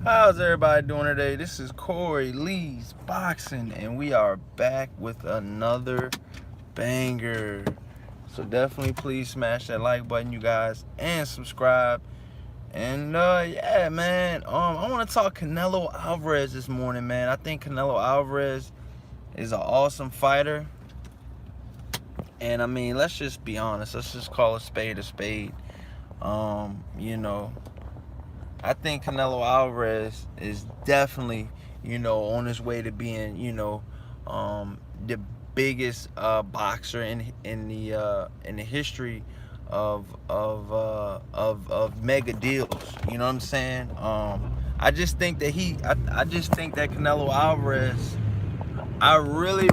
How's everybody doing today? This is Corey Lee's Boxing, and we are back with another banger. So definitely please smash that like button, you guys, and subscribe. And yeah, man, I want to talk Canelo Alvarez this morning, man. I think Canelo Alvarez is an awesome fighter. And I mean, let's just be honest. Let's just call a spade a spade. You know, I think Canelo Alvarez is definitely, on his way to being, the biggest boxer in the history of mega deals. You know what I'm saying? I just think that I just think that Canelo Alvarez, I really,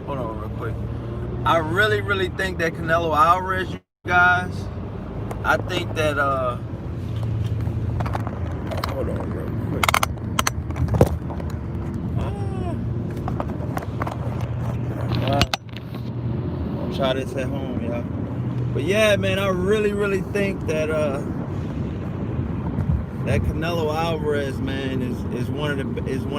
hold on real quick. I really think that Canelo Alvarez, you guys, I think that hold on real quick. I'll try this at home, y'all. But yeah, man, I really think that that Canelo Alvarez, man, is one of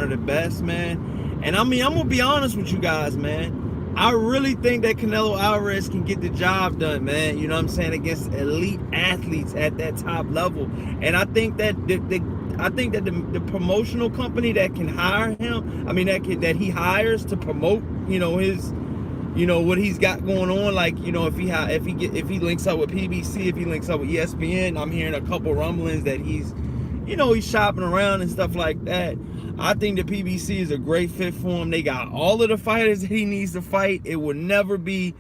the best, man. And I mean, I'm gonna be honest with you guys, man. I really think that Canelo Alvarez can get the job done, man. You know what I'm saying? Against elite athletes at that top level. And I think that the promotional company that can hire him, I mean that he hires to promote, his, what he's got going on. Like, if he links up with PBC, if he links up with ESPN, I'm hearing a couple rumblings that he's shopping around and stuff like that. I think the PBC is a great fit for him. They got all of the fighters that he needs to fight. It will never be,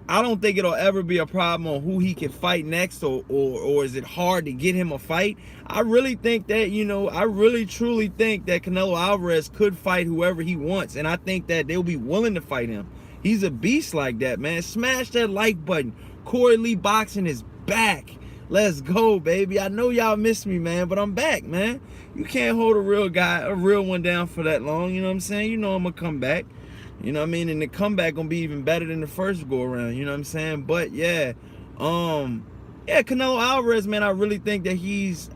I don't think it'll ever be a problem on who he can fight next, or is it hard to get him a fight. I really think that, I really truly think that Canelo Alvarez could fight whoever he wants, and I think that they'll be willing to fight him. He's a beast like that, man. Smash that like button. Corey Lee Boxing is back. Let's go, baby. I know y'all miss me, man, but I'm back, man. You can't hold a real one down for that long, you know what I'm saying? I'm gonna come back. You know what I mean? And the comeback gonna be even better than the first go around, you know what I'm saying? But yeah, Canelo Alvarez, man, I really think that he's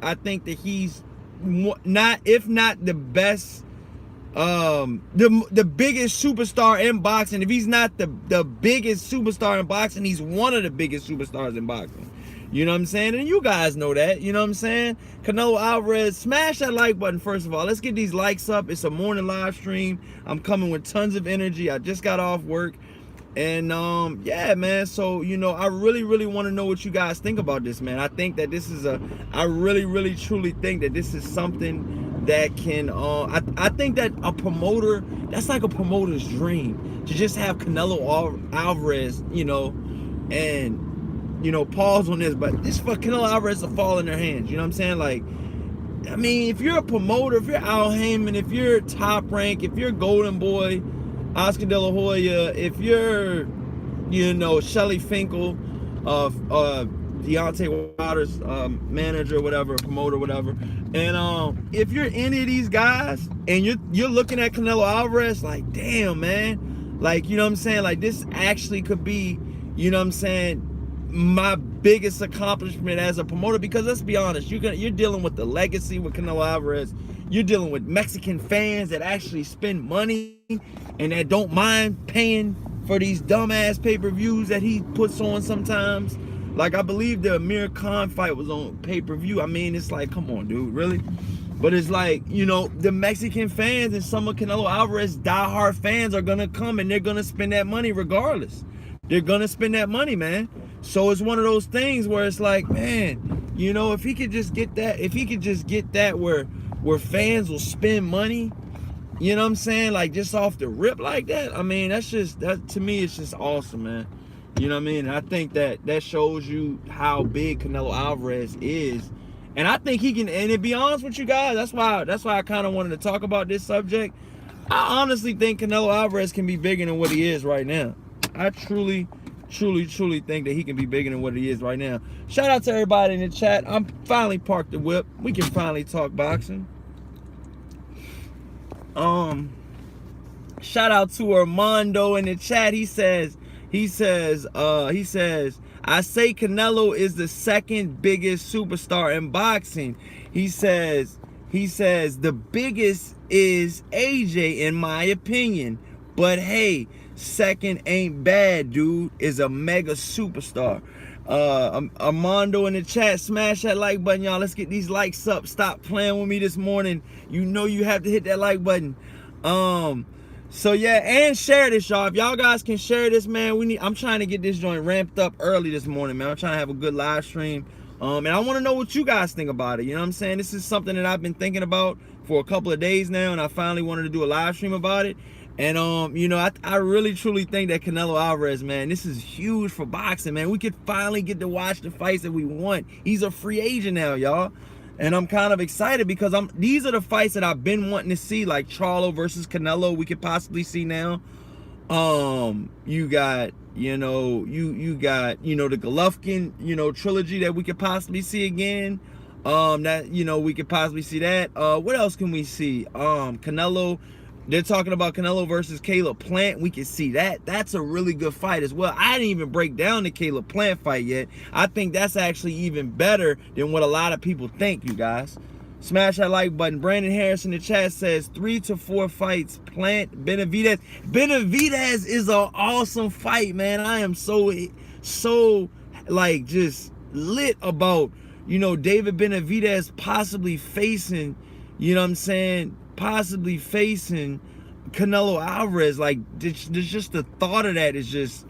not, if not the best, the biggest superstar in boxing. If he's not the biggest superstar in boxing, he's one of the biggest superstars in boxing. You know what I'm saying? And you guys know that. You know what I'm saying? Canelo Alvarez, smash that like button first of all. Let's get these likes up. It's a morning live stream. I'm coming with tons of energy. I just got off work. And yeah, man. So, I really want to know what you guys think about this, man. I think that this is I really truly think that this is something that can I think that a promoter, that's like a promoter's dream, to just have Canelo Alvarez, and pause on this, but this for Canelo Alvarez to fall in their hands. You know what I'm saying? Like, I mean, if you're a promoter, if you're Al Heyman, if you're Top Rank, if you're Golden Boy, Oscar De La Hoya, if you're, Shelly Finkel, Deontay Wilder's manager, whatever, promoter, whatever, and if you're any of these guys and you're looking at Canelo Alvarez, like, damn, man, like, you know what I'm saying? Like, this actually could be, you know what I'm saying, my biggest accomplishment as a promoter, because let's be honest, you're dealing with the legacy with Canelo Alvarez. You're dealing with Mexican fans that actually spend money and that don't mind paying for these dumbass pay-per-views that he puts on sometimes. Like, I believe the Amir Khan fight was on pay-per-view. I mean, it's like, come on, dude, really? But it's like, the Mexican fans and some of Canelo Alvarez diehard fans are gonna come and they're gonna spend that money regardless. They're gonna spend that money, man. So it's one of those things where it's like, man, if he could just get that, where fans will spend money, you know what I'm saying? Like, just off the rip like that. I mean, that to me, it's just awesome, man. You know what I mean? I think that shows you how big Canelo Alvarez is. And I think he can, and to be honest with you guys, that's why I kind of wanted to talk about this subject. I honestly think Canelo Alvarez can be bigger than what he is right now. I truly think that he can be bigger than what he is right now. Shout out to everybody in the chat. I'm finally parked the whip. We can finally talk boxing. Shout out to Armando in the chat. He says, I say Canelo is the second biggest superstar in boxing. He says, He says the biggest is AJ in my opinion, but hey, second ain't bad, dude. Is a mega superstar. Armando in the chat, smash that like button, y'all. Let's get these likes up. Stop playing with me this morning. You know you have to hit that like button. So yeah, and share this, y'all. If y'all guys can share this, man, I'm trying to get this joint ramped up early this morning, man. I'm trying to have a good live stream. And I want to know what you guys think about it. You know what I'm saying? This is something that I've been thinking about for a couple of days now, and I finally wanted to do a live stream about it. And you know, I really truly think that Canelo Alvarez, man, this is huge for boxing, man. We could finally get to watch the fights that we want. He's a free agent now, y'all. And I'm kind of excited because these are the fights that I've been wanting to see, like Charlo versus Canelo, we could possibly see now. You got, you got, the Golovkin, trilogy that we could possibly see again. That, we could possibly see that. What else can we see? Canelo, they're talking about Canelo versus Caleb Plant. We can see that. That's a really good fight as well. I didn't even break down the Caleb Plant fight yet. I think that's actually even better than what a lot of people think, you guys. Smash that like button. Brandon Harris in the chat says 3 to 4 fights. Plant, Benavidez. Benavidez is an awesome fight, man. I am so like just lit about, David Benavidez possibly facing, possibly facing Canelo Alvarez. Like, just the thought of that is just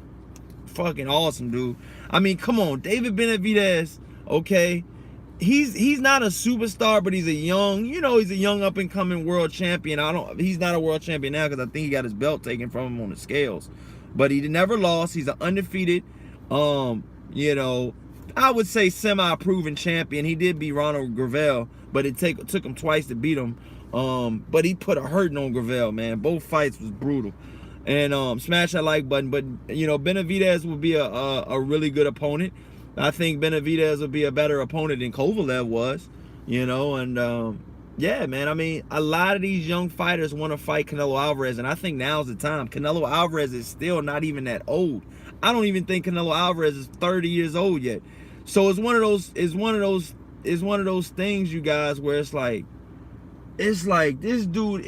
fucking awesome, dude. I mean, come on, David Benavidez, okay? He's not a superstar, but he's a young, he's a young up and coming world champion. He's not a world champion now because I think he got his belt taken from him on the scales. But he never lost. He's an undefeated, I would say semi-proven champion. He did beat Ronald Gravel, but it took him twice to beat him. But he put a hurting on Gravel, man. Both fights was brutal. And smash that like button. But Benavidez will be a really good opponent. I think Benavidez would be a better opponent than Kovalev was, and yeah, man. I mean, a lot of these young fighters want to fight Canelo Alvarez, and I think now's the time. Canelo Alvarez is still not even that old. I don't even think Canelo Alvarez is 30 years old yet. So it's one of those things, you guys, where it's like this dude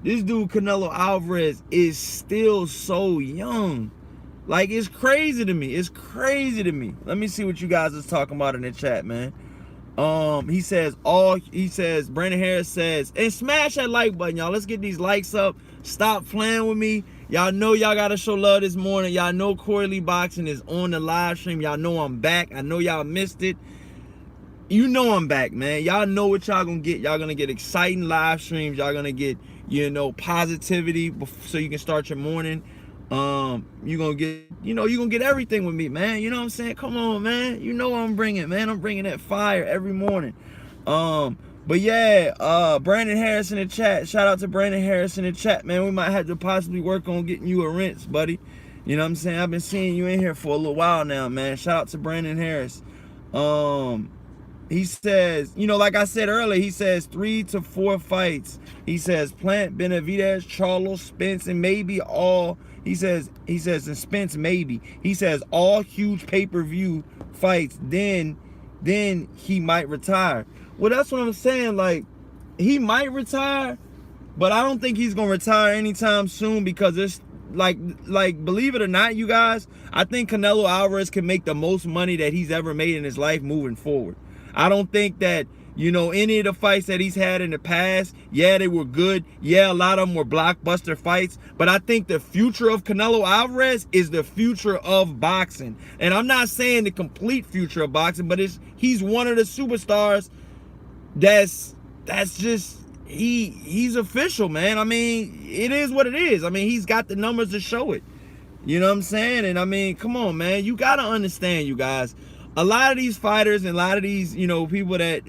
Canelo Alvarez is still so young. Like, it's crazy to me. It's crazy to me. Let me see what you guys is talking about in the chat, man. Brandon Harris says, and smash that like button, y'all. Let's get these likes up. Stop playing with me. Y'all know y'all gotta show love this morning. Y'all know Corey Lee Boxing is on the live stream. Y'all know I'm back. I know y'all missed it. You know I'm back, man. Y'all know what y'all gonna get. Y'all gonna get exciting live streams. Y'all gonna get, positivity so you can start your morning. You're gonna get everything with me, man. You know what I'm saying? Come on, man. You know what I'm bringing, man. I'm bringing that fire every morning. But yeah, Brandon Harris in the chat. Shout out to Brandon Harris in the chat, man. We might have to possibly work on getting you a rinse, buddy. You know what I'm saying? I've been seeing you in here for a little while now, man. Shout out to Brandon Harris. He says, like I said earlier, he says 3 to 4 fights. He says Plant, Benavidez, Charlo, Spence, and maybe all. He says, and Spence maybe. He says all huge pay-per-view fights. Then he might retire. Well, that's what I'm saying. Like, he might retire, but I don't think he's gonna retire anytime soon because it's like believe it or not, you guys, I think Canelo Alvarez can make the most money that he's ever made in his life moving forward. I don't think that, any of the fights that he's had in the past, yeah, they were good. Yeah, a lot of them were blockbuster fights. But I think the future of Canelo Alvarez is the future of boxing. And I'm not saying the complete future of boxing, but he's one of the superstars that's just, he's official, man. I mean, it is what it is. I mean, he's got the numbers to show it. You know what I'm saying? And I mean, come on, man. You got to understand, you guys. A lot of these fighters and a lot of these, people that,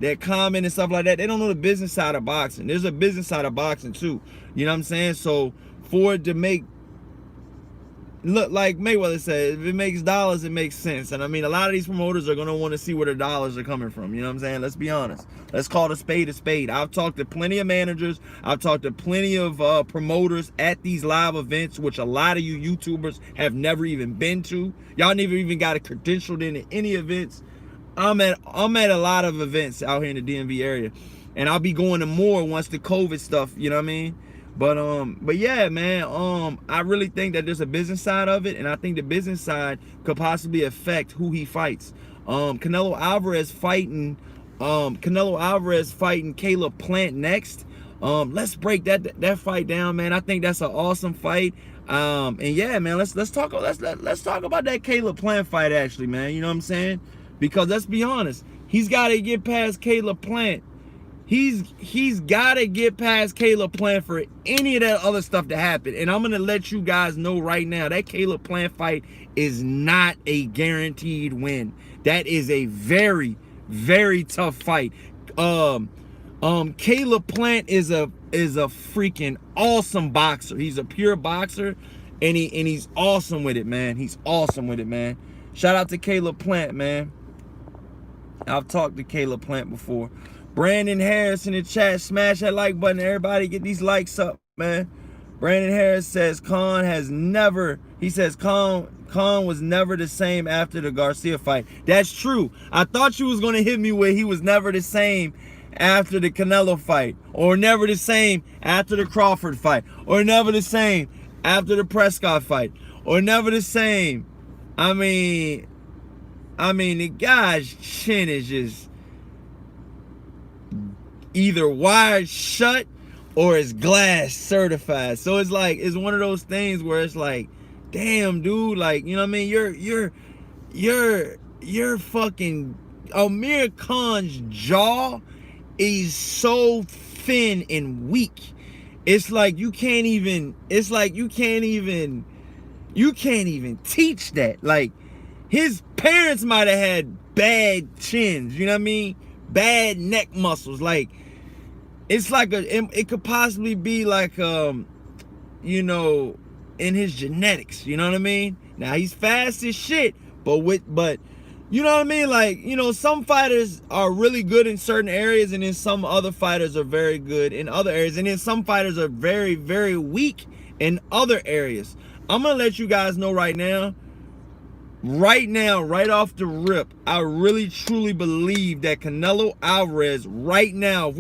that comment and stuff like that, they don't know the business side of boxing. There's a business side of boxing too. You know what I'm saying? So for it to look like Mayweather said, if it makes dollars, it makes sense. And I mean, a lot of these promoters are going to want to see where the dollars are coming from. You know what I'm saying? Let's be honest. Let's call a spade a spade. I've talked to plenty of managers. I've talked to plenty of promoters at these live events, which a lot of you YouTubers have never even been to. Y'all never even got a credentialed into any events. I'm at a lot of events out here in the DMV area, and I'll be going to more once the COVID stuff, you know what I mean? But yeah, man, I really think that there's a business side of it, and I think the business side could possibly affect who he fights. Canelo Alvarez fighting Caleb Plant next. Let's break that fight down, man. I think that's an awesome fight. And yeah, man, let's talk about that Caleb Plant fight actually, man. You know what I'm saying? Because let's be honest, he's got to get past Caleb Plant. He's got to get past Caleb Plant for any of that other stuff to happen. And I'm going to let you guys know right now, that Caleb Plant fight is not a guaranteed win. That is a very, very tough fight. Caleb Plant is a freaking awesome boxer. He's a pure boxer, and he's awesome with it, man. He's awesome with it, man. Shout out to Caleb Plant, man. I've talked to Caleb Plant before. Brandon Harris in the chat, smash that like button. Everybody get these likes up, man. Brandon Harris says Khan was never the same after the Garcia fight. That's true. I thought you was going to hit me with he was never the same after the Canelo fight, or never the same after the Crawford fight, or never the same after the Prescott fight, or never the same. I mean, the guy's chin is just either wired shut or it's glass certified. So it's like, it's one of those things where it's like, damn, dude, like, you know what I mean? You're fucking Amir Khan's jaw is so thin and weak. It's like you can't even teach that. Like, his parents might have had bad chins, you know what I mean? Bad neck muscles. Like, it's like it could possibly be like you know, in his genetics, you know what I mean? Now he's fast as shit, but you know what I mean? Like, you know, some fighters are really good in certain areas, and then some other fighters are very good in other areas, and then some fighters are very, very weak in other areas. I'm gonna let you guys know right now, right off the rip, I really truly believe that Canelo Alvarez right now,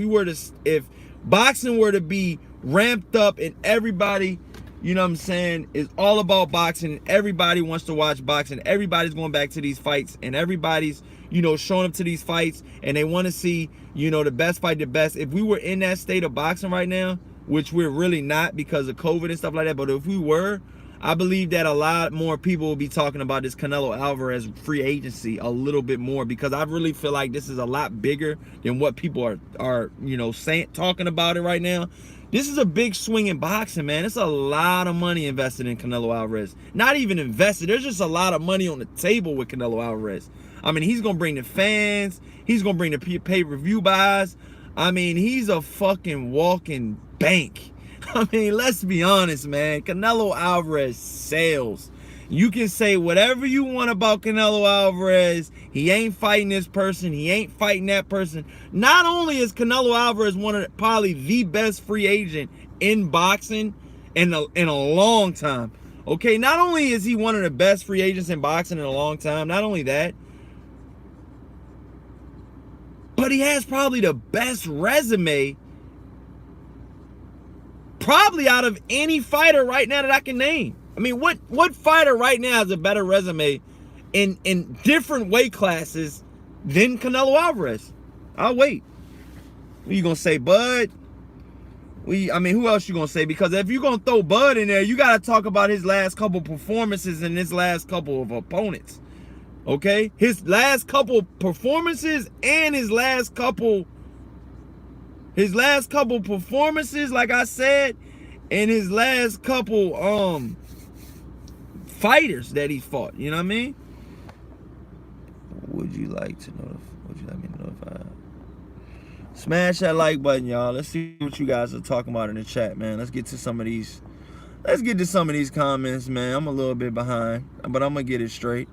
if boxing were to be ramped up and everybody, you know what I'm saying, is all about boxing, and everybody wants to watch boxing, everybody's going back to these fights, and everybody's, you know, showing up to these fights, and they want to see, you know, the best fight, the best. If we were in that state of boxing right now, which we're really not because of COVID and stuff like that, but if we were, I believe that a lot more people will be talking about this Canelo Alvarez free agency a little bit more, because I really feel like this is a lot bigger than what people are you know, talking about it right now. This is a big swing in boxing, man. It's a lot of money invested in Canelo Alvarez. Not even invested. There's just a lot of money on the table with Canelo Alvarez. I mean, he's going to bring the fans. He's going to bring the pay-per-view buys. I mean, he's a fucking walking bank. I mean, let's be honest, man. Canelo Alvarez sells. You can say whatever you want about Canelo Alvarez. He ain't fighting this person. He ain't fighting that person. Not only is Canelo Alvarez probably the best free agent in boxing in a long time. Okay, not only is he one of the best free agents in boxing in a long time, not only that, but he has probably the best resume probably out of any fighter right now that I can name. I mean, what fighter right now has a better resume in different weight classes than Canelo Alvarez? I'll wait. What you gonna say, Bud? I mean, who else you gonna say? Because if you're gonna throw Bud in there, you gotta talk about his last couple performances and his last couple of opponents. Okay? His last couple performances and his last couple performances, like I said, and his last couple fighters that he fought. You know what I mean? Would you like me to notify? Smash that like button, y'all. Let's see what you guys are talking about in the chat, man. Let's get to some of these comments, man. I'm a little bit behind, but I'm gonna get it straight.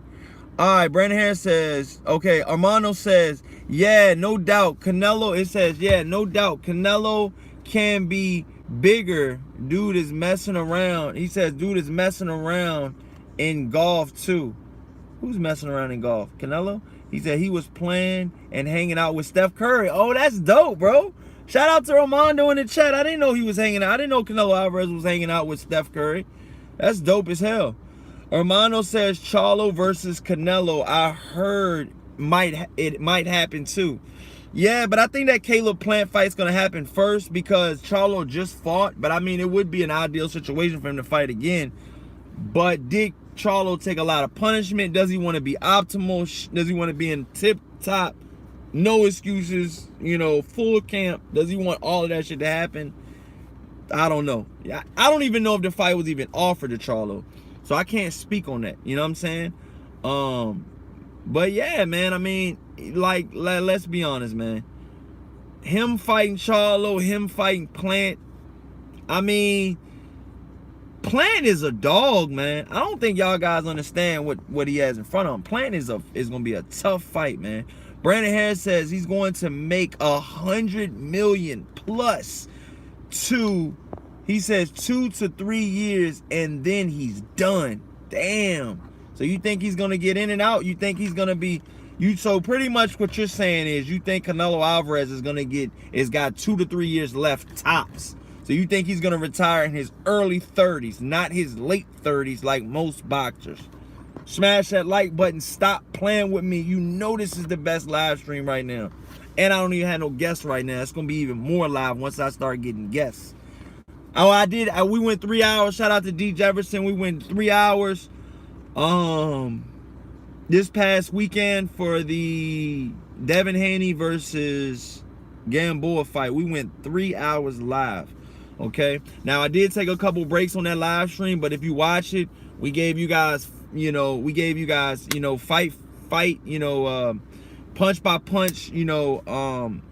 All right, Brandon Harris says, okay, Armando says, yeah, no doubt. Canelo, it says, yeah, no doubt. Canelo can be bigger. Dude is messing around. He says, dude is messing around in golf too. Who's messing around in golf? Canelo? He said he was playing and hanging out with Steph Curry. Oh, that's dope, bro. Shout out to Romando in the chat. I didn't know he was hanging out. I didn't know Canelo Alvarez was hanging out with Steph Curry. That's dope as hell. Armando says Charlo versus Canelo. I heard it might happen too. Yeah, but I think that Caleb Plant fight's gonna happen first because Charlo just fought. But I mean, it would be an ideal situation for him to fight again. But did Charlo take a lot of punishment? Does he want to be optimal? Does he want to be in tip top? No excuses, full camp. Does he want all of that shit to happen? I don't know. I don't even know if the fight was even offered to Charlo. So I can't speak on that. You know what I'm saying? But yeah, man, I mean, like, let's be honest, man. Him fighting Charlo, him fighting Plant. I mean, Plant is a dog, man. I don't think y'all guys understand what he has in front of him. Plant is gonna be a tough fight, man. Brandon Harris says he's going to make $100 million plus he says 2 to 3 years and then he's done. Damn. So you think he's gonna get in and out? You think he's gonna be so pretty much what you're saying is you think Canelo Alvarez is got 2 to 3 years left tops. So you think he's gonna retire in his early 30s, not his late 30s like most boxers. Smash that like button. Stop playing with me. You know this is the best live stream right now. And I don't even have no guests right now. It's going to be even more live once I start getting guests. Oh, we went 3 hours. Shout out to D. Jefferson. We went 3 hours. This past weekend for the Devin Haney versus Gamboa fight. We went 3 hours live. Okay. Now, I did take a couple breaks on that live stream. But if you watch it, we gave you guys... fight, punch by punch,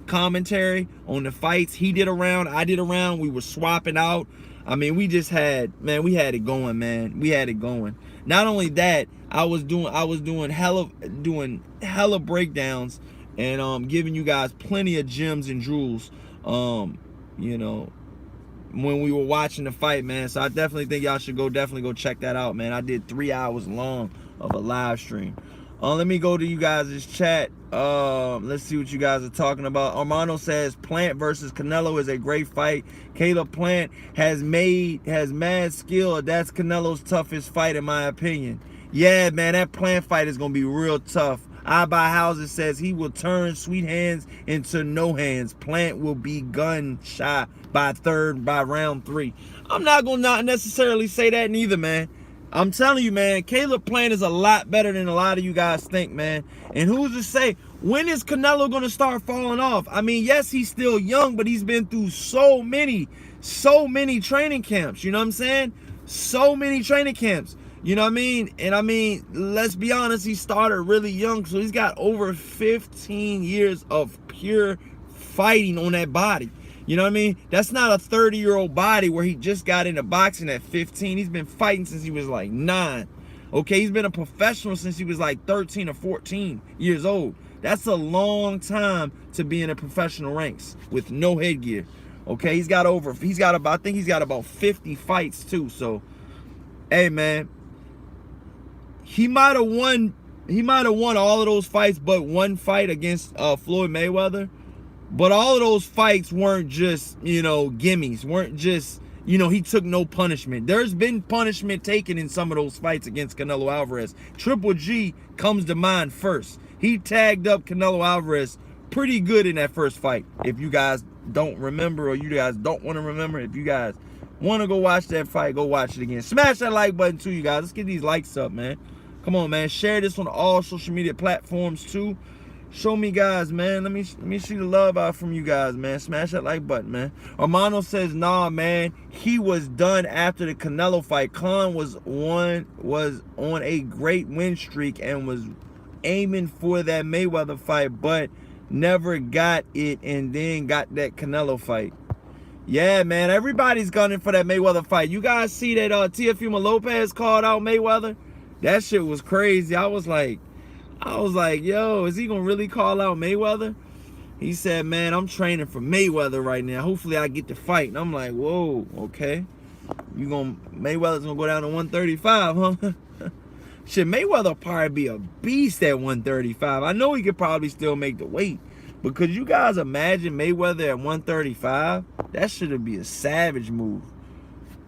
commentary on the fights. He did a round, I did a round. We were swapping out. I mean, we had it going, man. We had it going. Not only that, I was doing hella breakdowns and giving you guys plenty of gems and jewels, when we were watching the fight, man. So I definitely think y'all should definitely go check that out, man. I did 3 hours long of a live stream. Let me go to you guys' chat. Let's see what you guys are talking about. Armando says Plant versus Canelo is a great fight. Caleb Plant has mad skill. That's Canelo's toughest fight in my opinion. Yeah, man, that Plant fight is gonna be real tough. I Buy Houses says he will turn sweet hands into no hands. Plant will be gun shy by round 3. I'm not gonna not necessarily say that neither, man. I'm telling you, man, Caleb Plant is a lot better than a lot of you guys think, man. And who's to say, when is Canelo gonna start falling off? I mean, yes, he's still young, but he's been through so many training camps. You know what I'm saying? So many training camps. You know what I mean? And I mean, let's be honest, he started really young, so he's got over 15 years of pure fighting on that body. You know what I mean? That's not a 30-year-old body where he just got into boxing at 15. He's been fighting since he was like 9. Okay, he's been a professional since he was like 13 or 14 years old. That's a long time to be in the professional ranks with no headgear. Okay, I think he's got about 50 fights too. So, hey, man. He might have won all of those fights but one fight against Floyd Mayweather. But all of those fights weren't just, gimmies. Weren't just, he took no punishment. There's been punishment taken in some of those fights against Canelo Alvarez. Triple G comes to mind first. He tagged up Canelo Alvarez pretty good in that first fight. If you guys don't remember or you guys don't want to remember, if you guys want to go watch that fight, go watch it again. Smash that like button too, you guys. Let's get these likes up, man. Come on, man. Share this on all social media platforms too. Show me, guys, man. Let me see the love out from you guys, man. Smash that like button, man. Armando says, nah, man. He was done after the Canelo fight. Khan was on a great win streak and was aiming for that Mayweather fight, but never got it and then got that Canelo fight. Yeah, man. Everybody's gunning for that Mayweather fight. You guys see that Teofimo Lopez called out Mayweather? That shit was crazy. I was like, yo, is he gonna really call out Mayweather? He said, man, I'm training for Mayweather right now. Hopefully I get the fight. And I'm like, whoa, okay. Mayweather's gonna go down to 135, huh? Shit, Mayweather probably be a beast at 135. I know he could probably still make the weight, but could you guys imagine Mayweather at 135? That should be a savage move.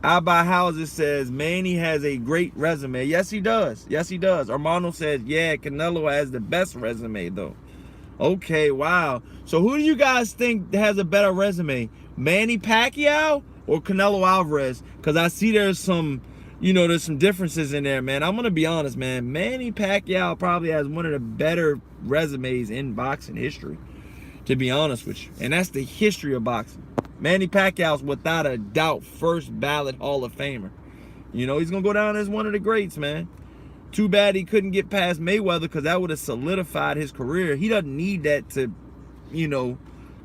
I Buy Houses says Manny has a great resume. Yes, he does. Yes, he does. Armando says, yeah, Canelo has the best resume, though. Okay, wow. So who do you guys think has a better resume? Manny Pacquiao or Canelo Alvarez? Because I see there's some, there's some differences in there, man. I'm going to be honest, man. Manny Pacquiao probably has one of the better resumes in boxing history, to be honest with you. And that's the history of boxing. Manny Pacquiao's without a doubt first ballot Hall of Famer. He's going to go down as one of the greats, man. Too bad he couldn't get past Mayweather, because that would have solidified his career. He doesn't need that to,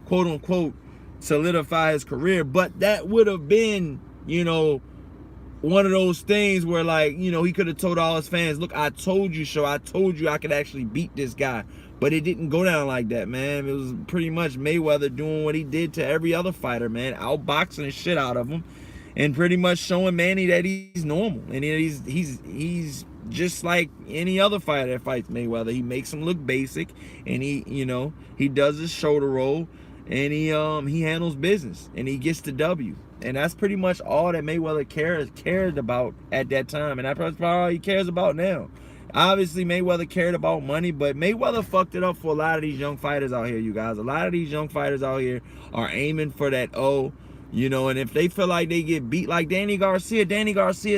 quote unquote, solidify his career. But that would have been, one of those things where, like, he could have told all his fans, look, I told you so. I told you I could actually beat this guy. But it didn't go down like that, man. It was pretty much Mayweather doing what he did to every other fighter, man. Outboxing the shit out of him. And pretty much showing Manny that he's normal. And he's just like any other fighter that fights Mayweather. He makes him look basic. And he does his shoulder roll. And he handles business. And he gets the W. And that's pretty much all that Mayweather cared about at that time. And that's probably all he cares about now. Obviously, Mayweather cared about money, but Mayweather fucked it up for a lot of these young fighters out here, you guys. A lot of these young fighters out here are aiming for that O, and if they feel like they get beat, like Danny Garcia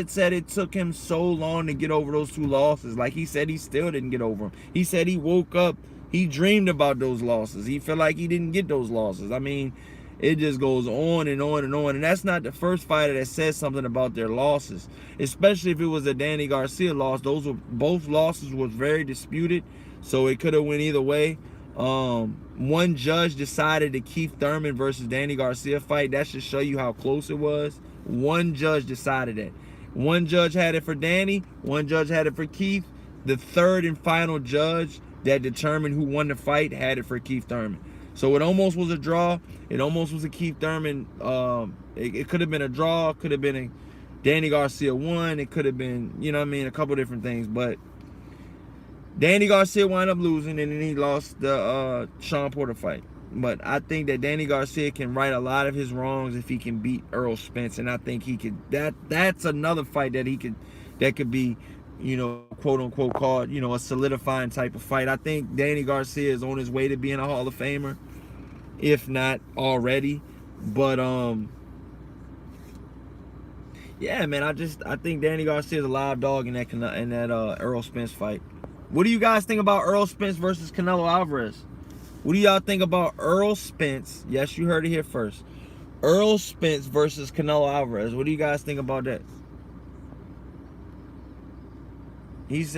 said it took him so long to get over those 2 losses. Like he said, he still didn't get over them. He said he woke up, he dreamed about those losses. He felt like he didn't get those losses. I mean, it just goes on and on and on. And that's not the first fighter that says something about their losses, especially if it was a Danny Garcia loss. Both losses was very disputed, so it could have went either way. One judge decided the Keith Thurman versus Danny Garcia fight. That should show you how close it was. One judge decided that. One judge had it for Danny. One judge had it for Keith. The third and final judge that determined who won the fight had it for Keith Thurman. So it almost was a draw. It almost was a Keith Thurman. It could have been a draw. Could have been a Danny Garcia won. It could have been, a couple different things. But Danny Garcia wound up losing, and then he lost the Sean Porter fight. But I think that Danny Garcia can right a lot of his wrongs if he can beat Errol Spence. And I think he could. That's another fight that could be, quote unquote, called, a solidifying type of fight. I think Danny Garcia is on his way to being a Hall of Famer, if not already. But yeah, man, I think Danny Garcia is a live dog in that Errol Spence fight. What do you guys think about Errol Spence versus Canelo Alvarez? What do y'all think about Errol Spence? Yes, you heard it here first. Errol Spence versus Canelo Alvarez. What do you guys think about that?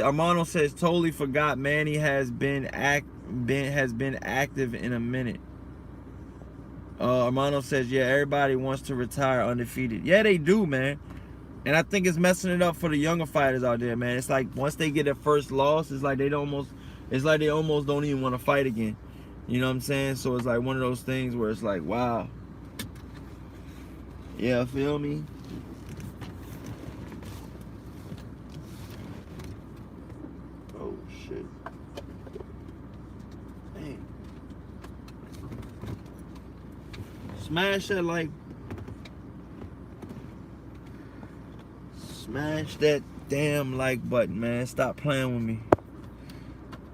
Armando says, totally forgot Manny has been active in a minute. Armando says, yeah, everybody wants to retire undefeated. Yeah, they do, man. And I think it's messing it up for the younger fighters out there, man. It's like once they get their first loss, it's like they almost don't even want to fight again. You know what I'm saying? So it's like one of those things where it's like, wow. Yeah, feel me? Oh, shit. Dang. Smash that like... Smash that damn like button, man. Stop playing with me.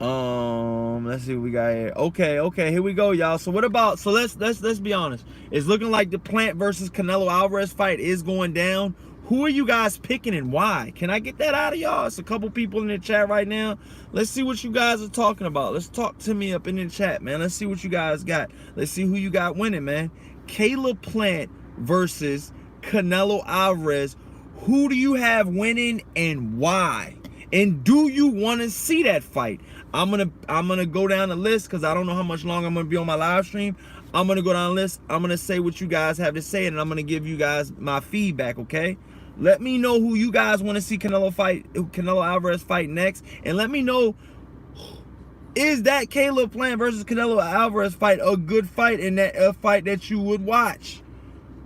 Let's see what we got here. Okay, here we go, y'all. So what about, so let's be honest. It's looking like the Plant versus Canelo Alvarez fight is going down. Who are you guys picking and why? Can I get that out of y'all? It's a couple people in the chat right now. Let's see what you guys are talking about. Let's talk to me up in the chat, man. Let's see what you guys got. Let's see who you got winning, man. Caleb Plant versus Canelo Alvarez. Who do you have winning and why? And do you want to see that fight? I'm gonna go down the list because I don't know how much longer I'm gonna be on my live stream. I'm gonna go down the list. I'm gonna say what you guys have to say, and I'm gonna give you guys my feedback. Okay? Let me know who you guys want to see Canelo Alvarez fight next, and let me know, is that Caleb Plant versus Canelo Alvarez fight a good fight and that a fight that you would watch?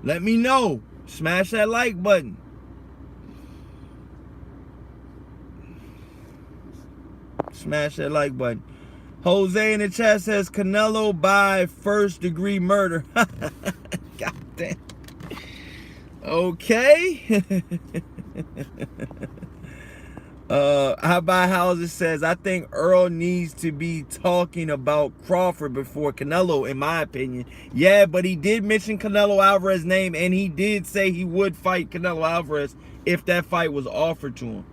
Let me know. Smash that like button. smash that like button. Jose in the chat says Canelo by first-degree murder. God damn. Okay. How about Houses says, I think Earl needs to be talking about Crawford before Canelo, in my opinion. Yeah, but he did mention Canelo Alvarez's name, and he did say he would fight Canelo Alvarez if that fight was offered to him.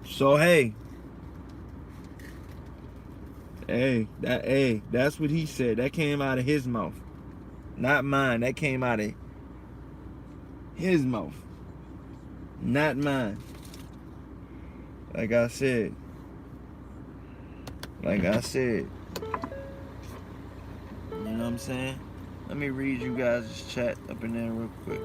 So hey, that's what he said. That came out of his mouth, not mine. That came out of his mouth, not mine. Like I said. You know what I'm saying? Let me read you guys' chat up in there real quick.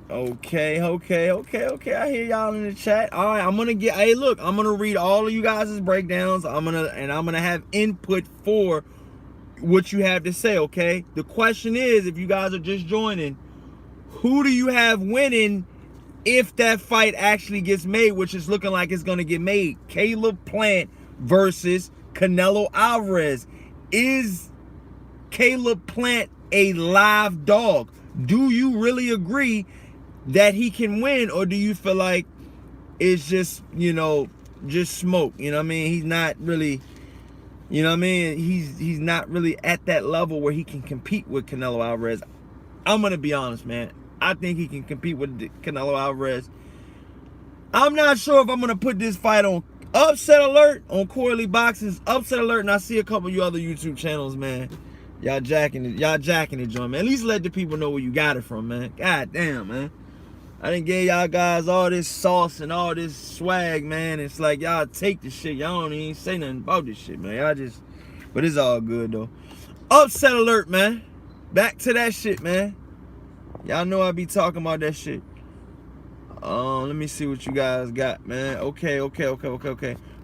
Okay. I hear y'all in the chat. All right, I'm gonna read all of you guys' breakdowns. I'm gonna have input for what you have to say, okay? The question is, if you guys are just joining, who do you have winning if that fight actually gets made, which is looking like it's gonna get made? Caleb Plant versus Canelo Alvarez. Is Caleb Plant a live dog? Do you really agree that he can win, or do you feel like it's just, just smoke? You know what I mean? He's not really, he's not really at that level where he can compete with Canelo Alvarez. I'm gonna be honest, man. I think he can compete with Canelo Alvarez. I'm not sure if I'm gonna put this fight on Upset Alert, on Corley Boxing's Upset Alert, and I see a couple of you other YouTube channels, man. Y'all jacking it, joint, man. At least let the people know where you got it from, man. God damn, man. I done gave y'all guys all this sauce and all this swag, man. It's like y'all take the shit. Y'all don't even say nothing about this shit, man. Y'all just, but it's all good, though. Upset Alert, man. Back to that shit, man. Y'all know I be talking about that shit. Let me see what you guys got, man. Okay.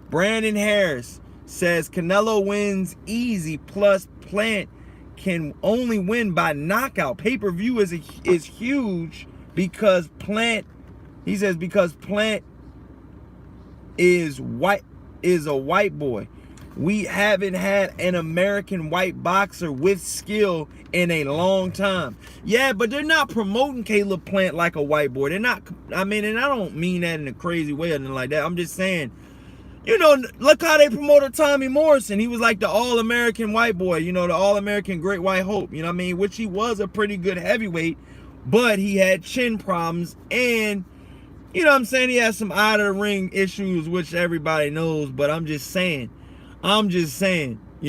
Brandon Harris says Canelo wins easy, plus Plant can only win by knockout. Pay-per-view is huge because Plant, he says, because Plant is a white boy. We haven't had an American white boxer with skill in a long time. Yeah, but they're not promoting Caleb Plant like a white boy. They're not, I mean, and I don't mean that in a crazy way or anything like that. I'm just saying, look how they promoted Tommy Morrison. He was like the all-American white boy, the all-American great white hope, you know what I mean? Which he was a pretty good heavyweight, but he had chin problems, and, you know what I'm saying, he had some out-of-the-ring issues, which everybody knows, but I'm just saying, you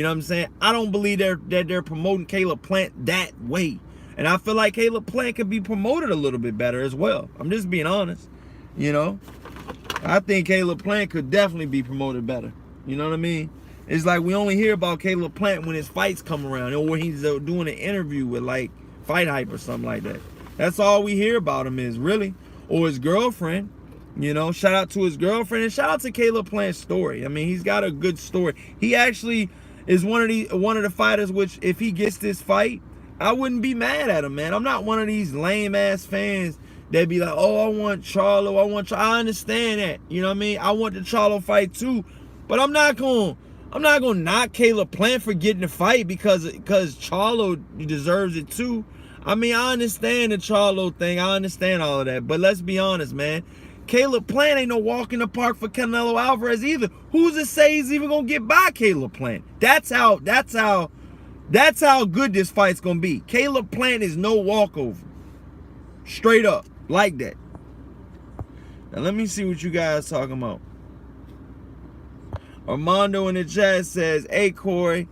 know what I'm saying? I don't believe that they're promoting Caleb Plant that way. And I feel like Caleb Plant could be promoted a little bit better as well. I'm just being honest, I think Caleb Plant could definitely be promoted better. You know what I mean? It's like we only hear about Caleb Plant when his fights come around, or when he's doing an interview with like Fight Hype or something like that. That's all we hear about him is, really. Or his girlfriend. Shout out to his girlfriend, and shout out to Caleb Plant's story. I mean, he's got a good story. He actually is one of the fighters which, if he gets this fight, I wouldn't be mad at him, man. I'm not one of these lame ass fans that be like, oh, I want Charlo, I understand that. You know what I mean? I want the Charlo fight too, but I'm not gonna knock Caleb Plant for getting the fight because Charlo deserves it too. I mean, I understand the Charlo thing. I understand all of that, but let's be honest, man. Caleb Plant ain't no walk in the park for Canelo Alvarez either. Who's to say he's even gonna get by Caleb Plant? That's how good this fight's gonna be. Caleb Plant is no walkover. Straight up, like that. Now let me see what you guys talking about. Armando in the chat says, hey Corey,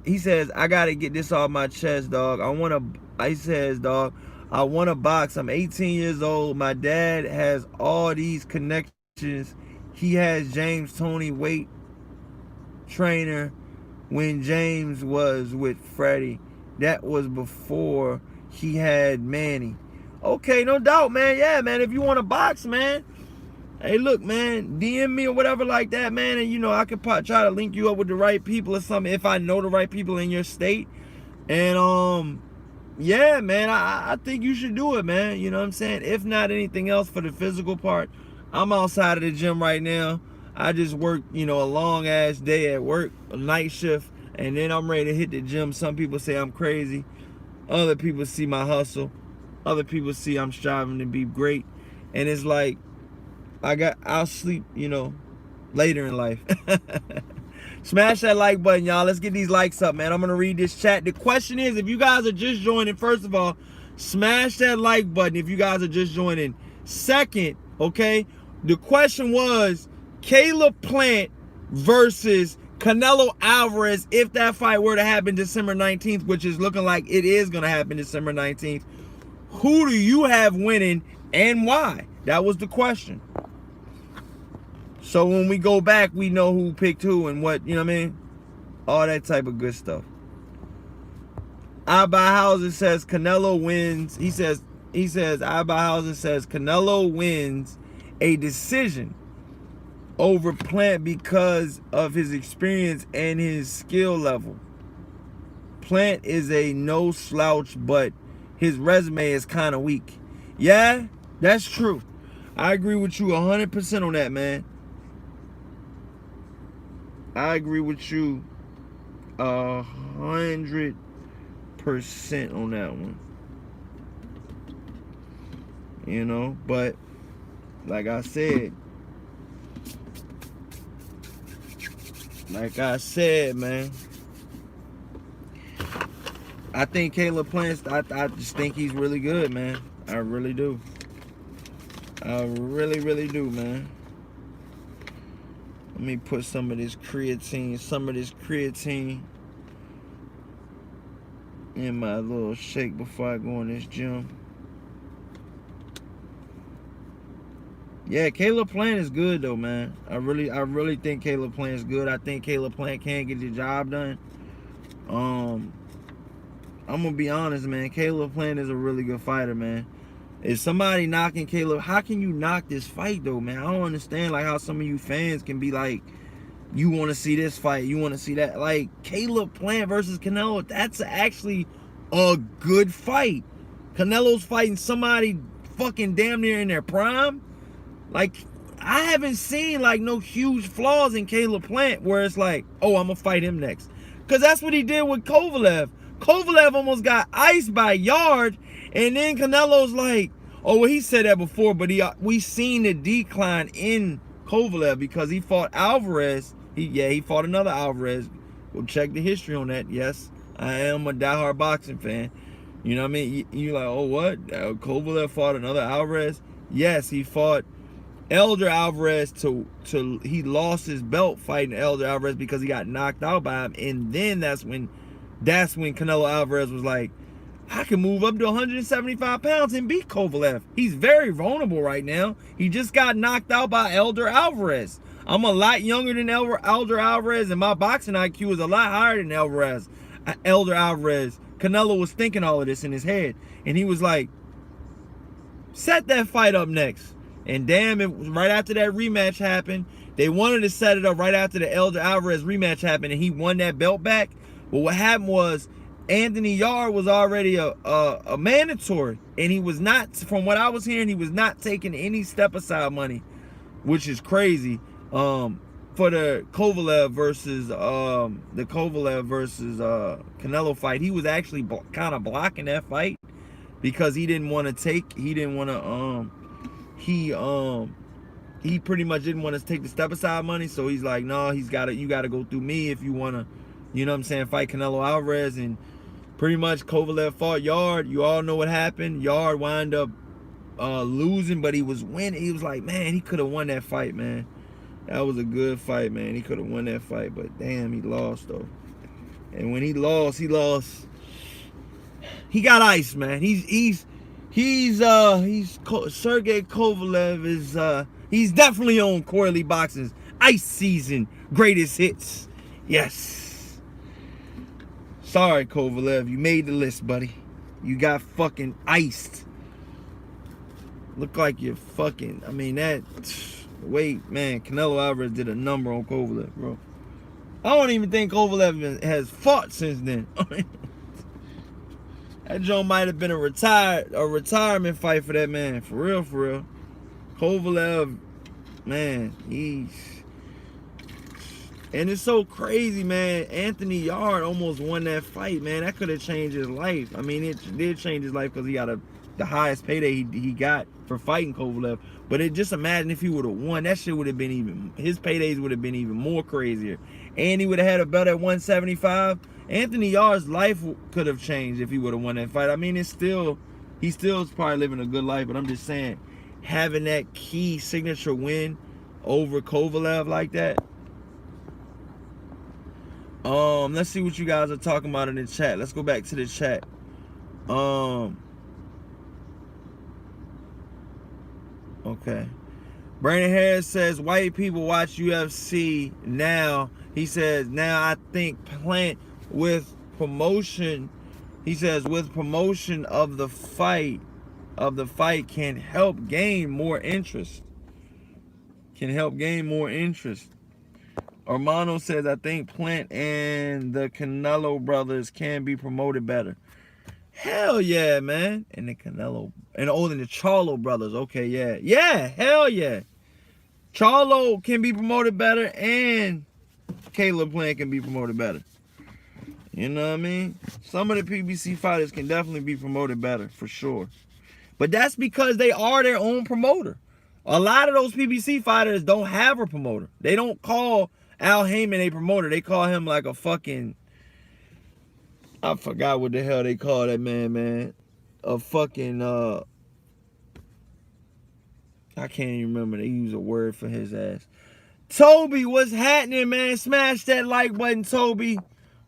he says, I gotta get this off my chest, dog. He says, dog, I want to box. I'm 18 years old. My dad has all these connections. He has James Toney weight trainer when James was with Freddie. That was before he had Manny. Okay, no doubt, man. Yeah, man, if you want to box, man, hey, look, man, DM me or whatever like that, man, and, I could try to link you up with the right people or something if I know the right people in your state. And, yeah, man, I think you should do it, man. You know what I'm saying? If not anything else for the physical part, I'm outside of the gym right now. I just work, a long ass day at work, a night shift, and then I'm ready to hit the gym. Some people say I'm crazy. Other people see my hustle. Other people see I'm striving to be great. And it's like, I'll sleep, later in life. Smash that like button, y'all. Let's get these likes up, man. I'm going to read this chat. The question is, if you guys are just joining, first of all, smash that like button if you guys are just joining. Second, okay, the question was Caleb Plant versus Canelo Alvarez, if that fight were to happen December 19th, which is looking like it is going to happen December 19th, who do you have winning and why? That was the question. So when we go back, we know who picked who and what, you know what I mean? All that type of good stuff. Abahausen says Canelo wins. He says Abahausen says Canelo wins a decision over Plant because of his experience and his skill level. Plant is a no slouch, but his resume is kind of weak. Yeah, that's true. I agree with you 100% on that, man. I agree with you 100% on that one. But like I said, man, I think Caleb Plant, I just think he's really good, man. I really do. I really, really do, man. Let me put some of this creatine in my little shake before I go in this gym. Yeah, Caleb Plant is good though, man. I really think Caleb Plant is good. I think Caleb Plant can get the job done. I'm gonna be honest, man. Caleb Plant is a really good fighter, man. If somebody knocking Caleb, how can you knock this fight though, man? I don't understand like how some of you fans can be like, you want to see this fight, you want to see that. Like Caleb Plant versus Canelo, that's actually a good fight. Canelo's fighting somebody fucking damn near in their prime. Like I haven't seen like no huge flaws in Caleb Plant where it's like, oh, I'm gonna fight him next. Cause that's what he did with Kovalev. Kovalev almost got iced by Yard, and then Canelo's like, oh, well, he said that before, but we seen the decline in Kovalev because he fought Alvarez. He fought another Alvarez. Go check the history on that. Yes, I am a diehard boxing fan. You know what I mean? You like, oh, what? Kovalev fought another Alvarez? Yes, he fought Elder Alvarez he lost his belt fighting Elder Alvarez because he got knocked out by him, and then that's when Canelo Alvarez was like, I can move up to 175 pounds and beat Kovalev. He's very vulnerable right now. He just got knocked out by Elder Alvarez. I'm a lot younger than Elder Alvarez, and my boxing IQ is a lot higher than Elder Alvarez. Canelo was thinking all of this in his head, and he was like, set that fight up next. And damn, it was right after that rematch happened. They wanted to set it up right after the Elder Alvarez rematch happened, and he won that belt back. But what happened was Anthony Yard was already a mandatory, and he was not, from what I was hearing, he was not taking any step aside money, which is crazy. For the Kovalev versus Canelo fight, he was actually kind of blocking that fight because he pretty much didn't want to take the step aside money. So he's like, no, you gotta go through me if you wanna, you know what I'm saying, fight Canelo Alvarez. And pretty much Kovalev fought Yard. You all know what happened. Yard wound up losing, but he was winning. He was like, man, he could have won that fight, man. That was a good fight, man. He could have won that fight, but damn, he lost though. And when he lost. He got iced, man. Sergey Kovalev is he's definitely on Corley Boxing's Ice Season Greatest Hits. Yes. Sorry, Kovalev, you made the list, buddy. You got fucking iced. Look like you're fucking, I mean, that, wait, man, Canelo Alvarez did a number on Kovalev, bro. I don't even think Kovalev has fought since then. That joint might have been a retirement fight for that man. For real, for real. Kovalev, man, and it's so crazy, man. Anthony Yarde almost won that fight, man. That could have changed his life. I mean, it did change his life because he got the highest payday he got for fighting Kovalev. But just imagine if he would have won. That shit would have been his paydays would have been even more crazier. And he would have had a belt at 175. Anthony Yarde's life could have changed if he would have won that fight. I mean, he's still probably living a good life, but I'm just saying, having that key signature win over Kovalev like that. Let's see what you guys are talking about in the chat. Let's go back to the chat. Okay. Brandon Harris says white people watch UFC now. He says now I think Plant with promotion. He says with promotion of the fight can help gain more interest. Armando says I think Plant and the Canelo brothers can be promoted better. Hell yeah, man. And the Canelo and the Charlo brothers. Okay, yeah. Yeah, hell yeah. Charlo can be promoted better and Caleb Plant can be promoted better. You know what I mean? Some of the PBC fighters can definitely be promoted better, for sure. But that's because they are their own promoter. A lot of those PBC fighters don't have a promoter. They don't call Al Heyman a promoter. They call him like a fucking... I forgot what the hell they call that man. A fucking... I can't even remember. They use a word for his ass. Toby, what's happening, man? Smash that like button, Toby.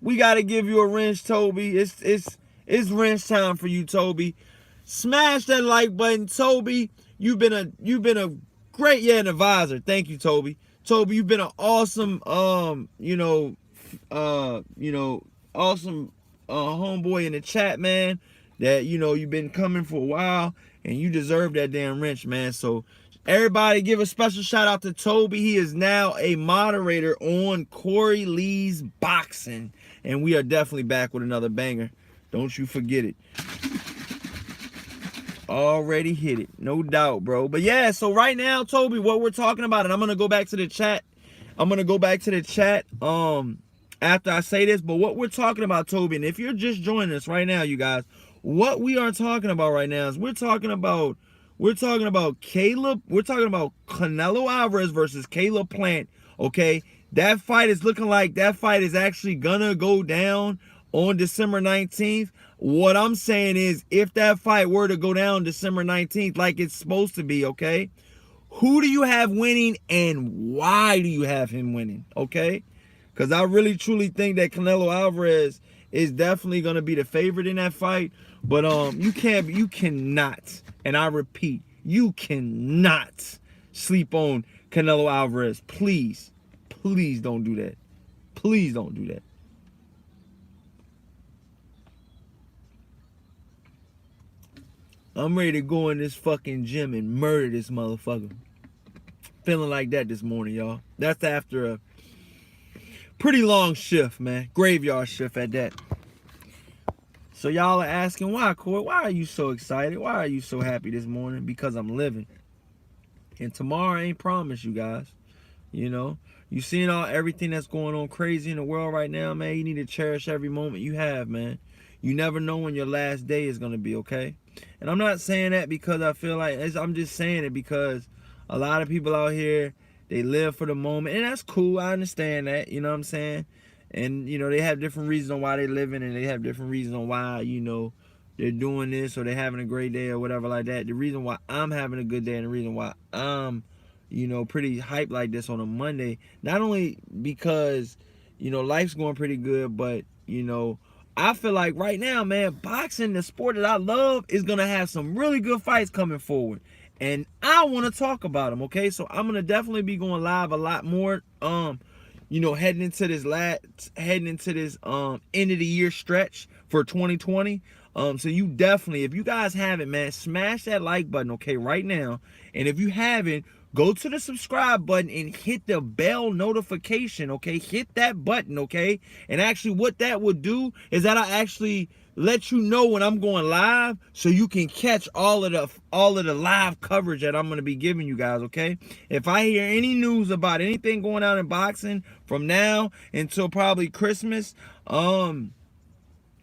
We gotta give you a wrench, Toby. It's wrench time for you, Toby. Smash that like button, Toby. You've been a great advisor. Thank you, Toby. Toby, you've been an awesome awesome homeboy in the chat, man. That you've been coming for a while, and you deserve that damn wrench, man. So everybody give a special shout out to Toby. He is now a moderator on Corey Lee's Boxing. And we are definitely back with another banger. Don't you forget it. Already hit it. No doubt, bro. But yeah, so right now, Toby, what we're talking about, and I'm going to go back to the chat. After I say this. But what we're talking about, Toby, and if you're just joining us right now, you guys, what we are talking about right now is we're talking about Canelo Alvarez versus Caleb Plant, okay? That fight is looking like that fight is actually gonna go down on December 19th. What I'm saying is, if that fight were to go down December 19th like it's supposed to be, okay, who do you have winning and why do you have him winning, okay? Because I really truly think that Canelo Alvarez is definitely gonna be the favorite in that fight. But you cannot, and I repeat, you cannot sleep on Canelo Alvarez. Please don't do that. Please don't do that. I'm ready to go in this fucking gym and murder this motherfucker. Feeling like that this morning, y'all. That's after a pretty long shift, man. Graveyard shift at that. So y'all are asking, why, Corey? Why are you so excited? Why are you so happy this morning? Because I'm living. And tomorrow ain't promised, you guys. You seeing everything that's going on crazy in the world right now, man. You need to cherish every moment you have, man. You never know when your last day is going to be, okay? And I'm not saying that because I feel like, I'm just saying it because a lot of people out here, they live for the moment. And that's cool. I understand that. You know what I'm saying? And, they have different reasons on why they're living, and they have different reasons on why, they're doing this or they're having a great day or whatever like that. The reason why I'm having a good day and the reason why I'm, pretty hyped like this on a Monday, not only because, life's going pretty good, but, I feel like right now, man, boxing, the sport that I love, is going to have some really good fights coming forward. And I want to talk about them, okay? So I'm going to definitely be going live a lot more, heading into this end of the year stretch for 2020. So you definitely, if you guys haven't, man, smash that like button, okay, right now. And if you haven't, go to the subscribe button and hit the bell notification, okay? Hit that button, okay? And actually what that would do is that I actually let you know when I'm going live, so you can catch all of the live coverage that I'm going to be giving you guys, okay? If I hear any news about anything going on in boxing from now until probably Christmas, I'm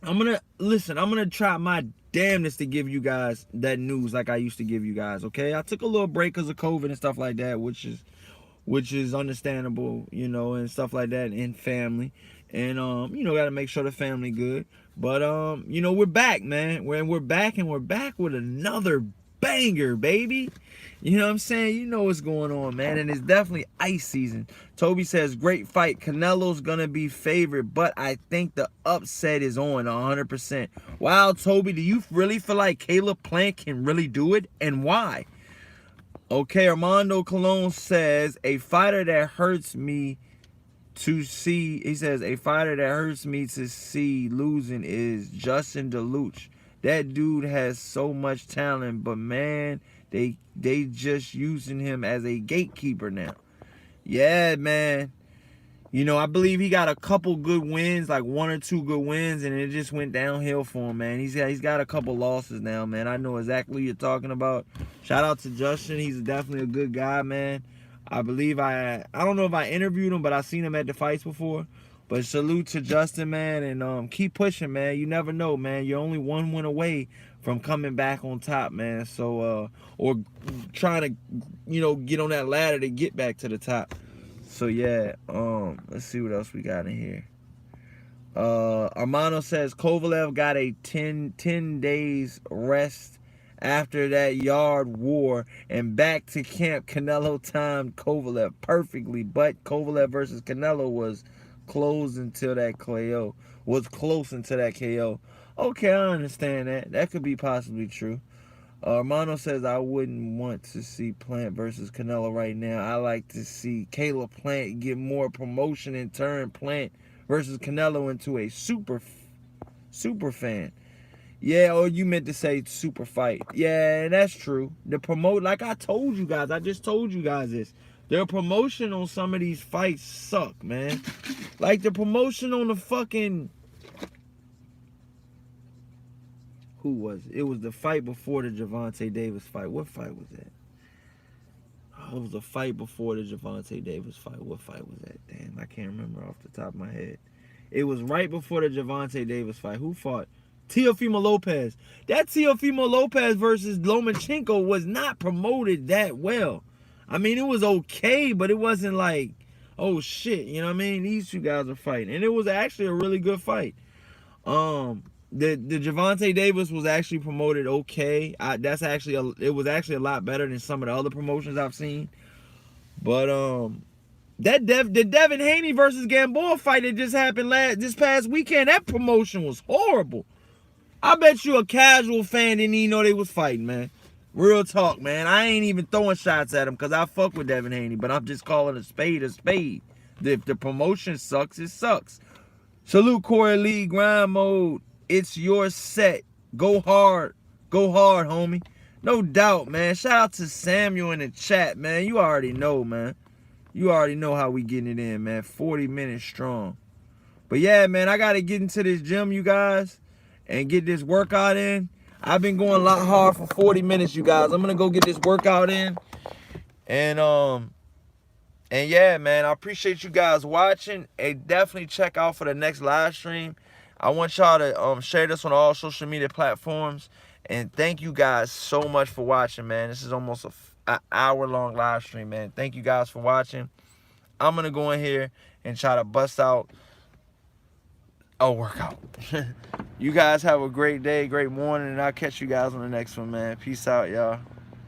gonna try my damnedest to give you guys that news like I used to give you guys, okay? I took a little break because of COVID and stuff like that, which is understandable, you know, and stuff like that, and family. And you know, gotta make sure the family good. But you know, we're back, man. We're back, and we're back with another banger, baby. You know what I'm saying? You know what's going on, man. And it's definitely ice season. Toby says, great fight. Canelo's gonna be favored, but I think the upset is on 100%. Wow, Toby, do you really feel like Caleb Plant can really do it? And why? Okay, Armando Colon says, a fighter that hurts me to see, he says, a fighter that hurts me to see losing is Justin DeLuche. That dude has so much talent, but man, they just using him as a gatekeeper now. Yeah, man. You know, I believe he got a couple good wins, like 1 or 2 good wins, and it just went downhill for him, man. He's got a couple losses now, man. I know exactly what you're talking about. Shout out to Justin. He's definitely a good guy, man. I believe I don't know if I interviewed him, but I seen him at the fights before. But salute to Justin, man, and keep pushing, man. You never know, man. You're only one win away from coming back on top, man. So or trying to, you know, get on that ladder to get back to the top. So yeah, let's see what else we got in here. Armando says Kovalev got a 10 days rest after that yard war and back to camp. Canelo timed Kovalev perfectly, but Kovalev versus Canelo was close until that KO. Okay, I understand that. That could be possibly true. Armando says, I wouldn't want to see Plant versus Canelo right now. I like to see Caleb Plant get more promotion and turn Plant versus Canelo into a super fan. Yeah, or you meant to say super fight. Yeah, that's true. The promote, like I told you guys, I just told you guys this. Their promotion on some of these fights suck, man. Like the promotion on the fucking... Who was it? It was the fight before the Gervonta Davis fight. What fight was that? Oh, it was a fight before the Gervonta Davis fight. What fight was that? Damn, I can't remember off the top of my head. It was right before the Gervonta Davis fight. Who fought? Teofimo Lopez. That Teofimo Lopez versus Lomachenko was not promoted that well. I mean, it was okay, but it wasn't like, oh shit, you know what I mean? These two guys are fighting. And it was actually a really good fight. The Gervonta Davis was actually promoted okay. It was actually a lot better than some of the other promotions I've seen. But the Devin Haney versus Gamboa fight that just happened this past weekend, that promotion was horrible. I bet you a casual fan didn't even know they was fighting, man. Real talk, man. I ain't even throwing shots at him because I fuck with Devin Haney, but I'm just calling a spade a spade. If the promotion sucks, it sucks. Salute Corey Lee, grind mode. It's your set. Go hard. Go hard, homie. No doubt, man. Shout out to Samuel in the chat, man. You already know, man. You already know how we getting it in, man. 40 minutes strong. But yeah, man, I got to get into this gym, you guys, and get this workout in. I've been going a lot hard for 40 minutes, you guys. I'm going to go get this workout in. And yeah, man, I appreciate you guys watching. And definitely check out for the next live stream. I want y'all to share this on all social media platforms. And thank you guys so much for watching, man. This is almost an hour-long live stream, man. Thank you guys for watching. I'm going to go in here and try to bust out a workout. You guys have a great day, great morning, and I'll catch you guys on the next one, man. Peace out, y'all.